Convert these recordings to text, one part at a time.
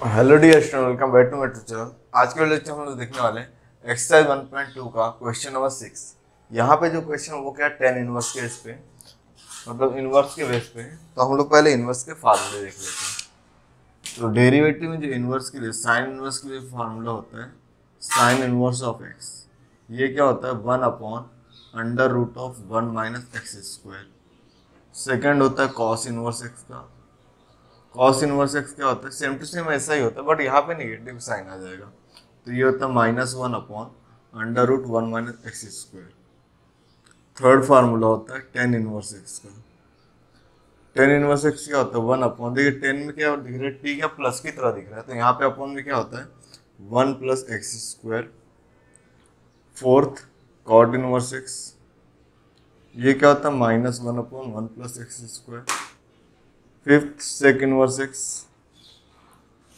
Hello dear student, welcome back to my channel. आज के lecture में हम लोग देखने वाले हैं एक्सरसाइज 1.2 का क्वेश्चन नंबर 6। यहाँ पे जो क्वेश्चन वो क्या टेन इनवर्स के बेस पे, मतलब इनवर्स के बेस पे है। तो हम लोग पहले इनवर्स के फार्मूले देख लेते हैं। तो डेरिवेटिव में जो इनवर्स के लिए साइन इनवर्स के लिए फार्मूला होता है साइन इनवर्स ऑफ एक्स। ये क्या होता है 1/√1 माइनस एक्स स्क्वायर। सेकेंड होता है कॉस इनवर्स एक्स का। कॉस इनवर्स एक्स क्या होता है सेम टू सेम ऐसा ही होता है, बट यहाँ पे नेगेटिव साइन आ जाएगा। तो ये होता है -1/√1 minus x square. Third formula होता है टेन इनवर्स एक्स का। टेन इनवर्स एक्स क्या होता है 1/, देखिए टेन में क्या दिख रहा है, टी क्या प्लस की तरह दिख रहा है, तो यहाँ पे अपॉन में क्या होता है 1 + x square. Fourth cot inverse x, ये क्या होता है -1/1 + x square. Fifth sec inverse x,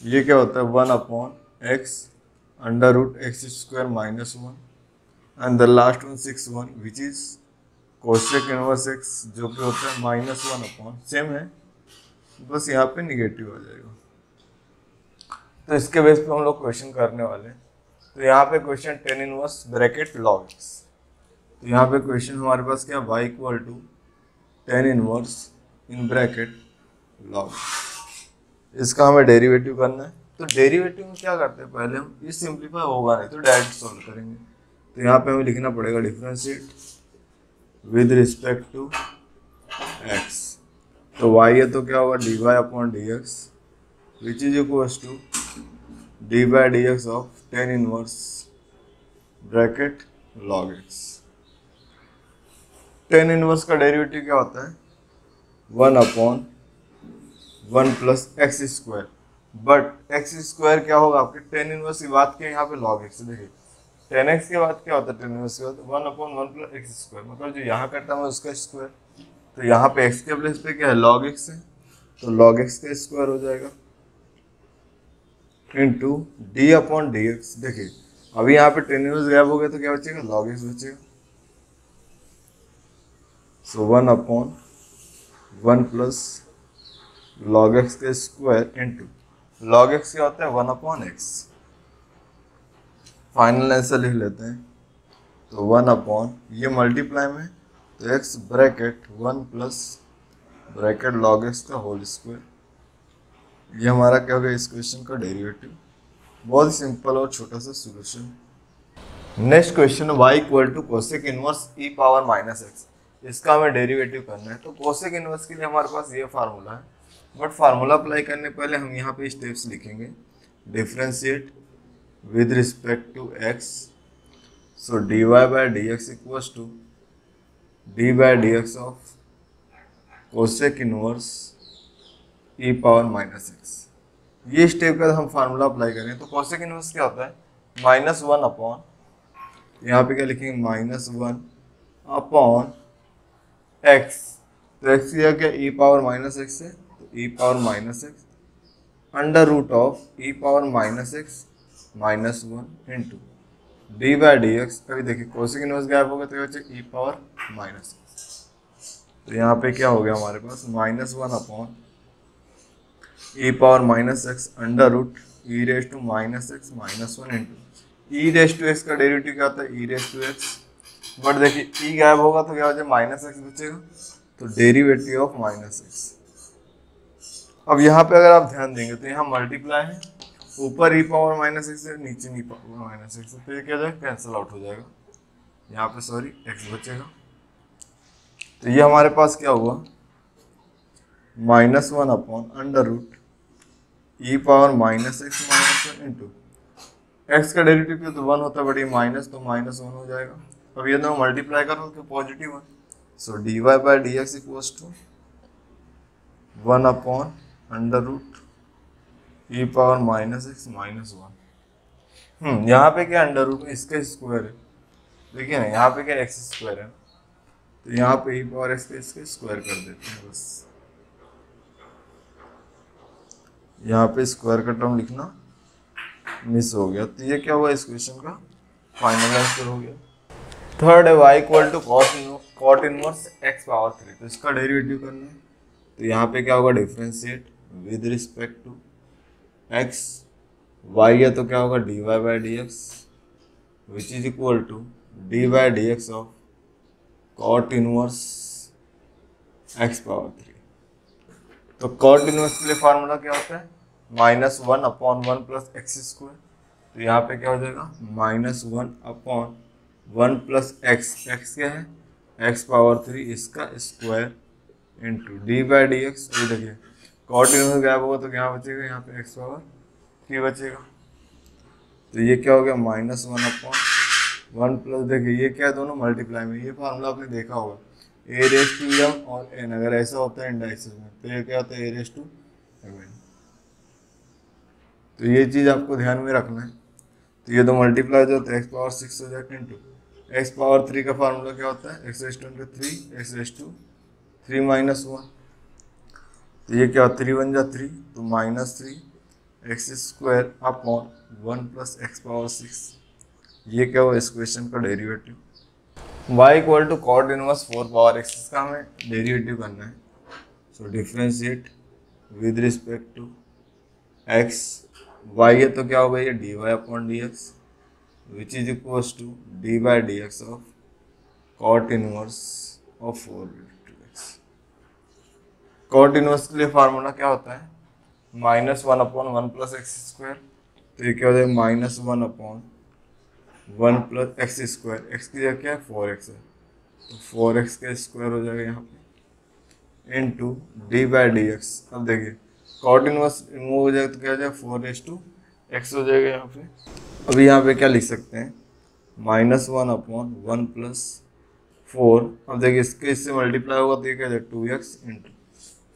ये क्या होता है 1/x √x² -1। And the last one 6 one which is cosec inverse x, जो कि होता है -1/, सेम है, बस यहाँ पे निगेटिव आ जाएगा। तो इसके बेस पे हम लोग क्वेश्चन करने वाले हैं। तो यहाँ पे question ten inverse bracket log x. तो यहाँ पे क्वेश्चन हमारे पास क्या y = tan inverse in bracket log. इसका हमें डेरिवेटिव करना है। तो डेरिवेटिव में क्या करते हैं, पहले हम ये सिंप्लीफाई होगा नहीं तो डायरेक्ट सॉल्व करेंगे। तो यहाँ पे हमें लिखना पड़ेगा differentiate with respect to x. तो y है तो क्या होगा dy/dx which is equals to d/dx of tan inverse bracket log x. Tan inverse का डेरिवेटिव क्या होता है 1/1 + x square. But x square क्या होगा आपके टेन इनवर्स की बात की यहाँ पे लॉग एक्स। देखिए 10x के बाद क्या होता है टेन इनवर्स के बाद 1/1 + एक्स स्क्वायर, मतलब जो यहाँ का टर्म है उसका स्क्वायर। तो यहाँ पे x के प्लेस पे क्या है log x है, तो log x का स्क्वायर हो जाएगा इंटू d/dx। देखिए अभी यहाँ पे टेन इनवर्स गायब हो गया तो क्या बचेगा log x बचेगा। सो 1/1 + log x का स्क्वायर इंटू log x क्या होता है 1/x। फाइनल आंसर लिख लेते हैं। तो 1/, ये मल्टीप्लाई में तो x bracket 1 + bracket log x का होल स्क्वायर। ये हमारा क्या होगा इस क्वेश्चन का डेरिवेटिव। बहुत ही सिंपल और छोटा सा solution. Next question y = cosec inverse e⁻−x। इसका हमें डेरिवेटिव करना है। तो कोसेक इनवर्स के लिए हमारे पास ये फार्मूला है, बट फार्मूला अप्लाई करने पहले हम यहाँ पे स्टेप्स लिखेंगे। Differentiate with respect to x। So dy/dx equals to d/dx of cosec inverse e⁻−x। ये स्टेप का हम फार्मूला अप्लाई करें तो कोसेक इनवर्स क्या होता है -1/, यहाँ पे क्या लिखेंगे -1/x। तो x यह क्या e⁻−x है, तो e⁻−x √(e⁻−x -1) इंटू d/dx। अभी देखिए कोसेक इनवर्स गायब होगा तो e⁻−x। तो यहाँ पे क्या हो गया हमारे पास -1/e⁻−x √e⁻x -1 इंटू e⁻x का डेरिवेटिव क्या होता है e⁻x। बट देखिए e गायब होगा तो क्या हो जाएगा -x बचेगा, तो डेरिवेटिव ऑफ -x। अब यहाँ पे अगर आप ध्यान देंगे तो यहाँ मल्टीप्लाई है, ऊपर e⁻−x है नीचे e⁻−x है, तो ये क्या हो जाएगा कैंसिल आउट हो जाएगा, यहाँ पे सॉरी x बचेगा। तो ये हमारे पास क्या हुआ -1/√e⁻−x -1 इंटू x का डेरिवेटिव तो 1 होता है, बट ये माइनस तो -1 हो जाएगा। अब ये दोनों मल्टीप्लाई करो तो पॉजिटिव है। सो dy/dx इक्वल्स टू 1/√e⁻−x -1। यहाँ पे क्या अंडर रूट इसका स्क्वायर है, देखिए ना यहाँ पे क्या एक्स स्क्वायर है, तो यहाँ पे e⁻x का इसका स्क्वायर कर देते हैं बस। यहाँ पे स्क्वायर का टर्म लिखना मिस हो गया, तो ये क्या हुआ इस क्वेश्चन का फाइनल आंसर हो गया। थर्ड है y = cot इनवर्स x⁻3। तो इसका डेरिवेटिव करना है। तो यहाँ पे क्या होगा differentiate with respect to x, y है तो क्या होगा dy by d x which is equal to d by d x of cot inverse x power 3। तो कॉट इनवर्स के लिए फार्मूला क्या होता है -1/1 प्लस एक्स स्क्वायर। तो यहाँ पे क्या हो जाएगा -1/1 प्लस एक्स, एक्स क्या है एक्स पावर 3 इसका square into D by d x. और देखिए कॉट इनवर्स गायब होगा तो क्या बचेगा यहाँ पे एक्स पावर 3 बचेगा। तो ये क्या हो गया -1/1 प्लस, देखिए ये क्या है दोनों मल्टीप्लाई में, ये फार्मूला आपने देखा होगा ए रेस टू एम और एन, अगर ऐसा होता है इंडाइसिस में तो ये क्या होता है ए रेस टू एम एन। तो ये चीज़ आपको ध्यान में रखना है। तो ये दो मल्टीप्लाई जो होता है एक्स पावर 6 हो जाएगा इंटू एक्स पावर 3 का फार्मूला क्या होता है x raise to into 3 x raise to 3 minus 1। तो ये क्या 3 बन जा 3 तो -3 x square upon 1 plus x power 6। ये क्या हुआ इस क्वेश्चन का derivative y equal to cot inverse 4 power x, इसका हमें डेरिवेटिव करना है। So differentiate with respect to x, y है तो क्या होगा ये dy upon d x which is equals to d by d x of cot inverse of 4/x। Cot inverse के लिए फार्मूला क्या होता है -1/1 प्लस एक्स स्क्वायर। तो ये क्या हो जाएगा -1/1 प्लस एक्स स्क्वायर, एक्स की जगह क्या है 4x है तो 4x का स्क्वायर हो जाएगा यहाँ पे into D by d x. अब देखिए कॉट इनवर्स रिमूव हो जाएगा तो क्या हो जाएगा 4x हो जाएगा यहाँ पे। अभी यहाँ पे क्या लिख सकते हैं -1/1 प्लस 4। अब देखिए इसके इससे मल्टीप्लाई होगा तो ये क्या हो जाएगा 2x इंटू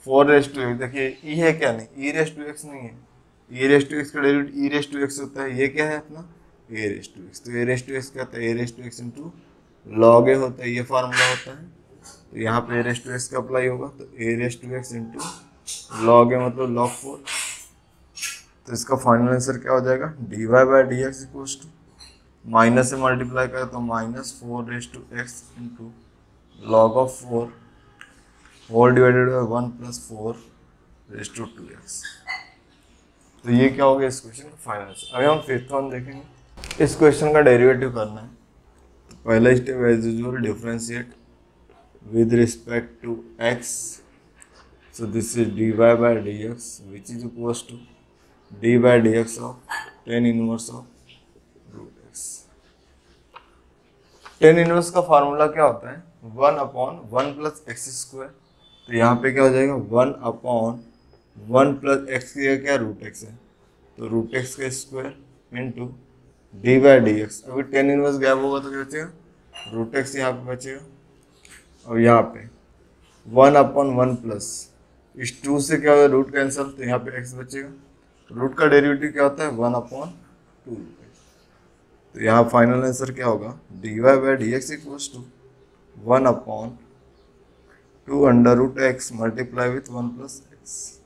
4x। देखिए ई है क्या नहीं e⁻x नहीं है, e⁻x का डेरिवेटिव e⁻x होता है। ये क्या है अपना a⁻x, तो a⁻x क्या होता है a⁻x इंटू लॉग ए होता है, ये फार्मूला होता है। तो यहाँ पे a⁻x का अप्लाई होगा तो a⁻x इंटू लॉग ए मतलब log 4। तो इसका फाइनल आंसर क्या हो जाएगा dy by d x equals to minus से मल्टीप्लाई करें तो -4x into log of 4 whole divided by 1 plus 4/2x। तो ये क्या हो गया इस क्वेश्चन का फाइनल आंसर। अभी हम फिफ्थ वन देखेंगे। इस क्वेश्चन का डेरिवेटिव करना है। तो पहला step as usual differentiate with respect to x। So this is dy by d x which is equals to d by d x of tan inverse of √x। tan inverse का formula क्या होता है 1/1 plus x square. तो यहाँ पे क्या हो जाएगा 1/1 प्लस एक्स की जगह क्या √x है तो √x का square into D by d x. अभी tan इनवर्स गैप होगा तो क्या बचेगा √x यहाँ पे बचेगा। और यहाँ पे 1/1 प्लस इस 2 से क्या होगा रूट कैंसिल तो यहाँ पे x बचेगा। रूट का डेरिवेटिव क्या होता है 1/2। तो यहाँ फाइनल आंसर क्या होगा dy by d x equals to 1/2 √x multiply with 1 plus x।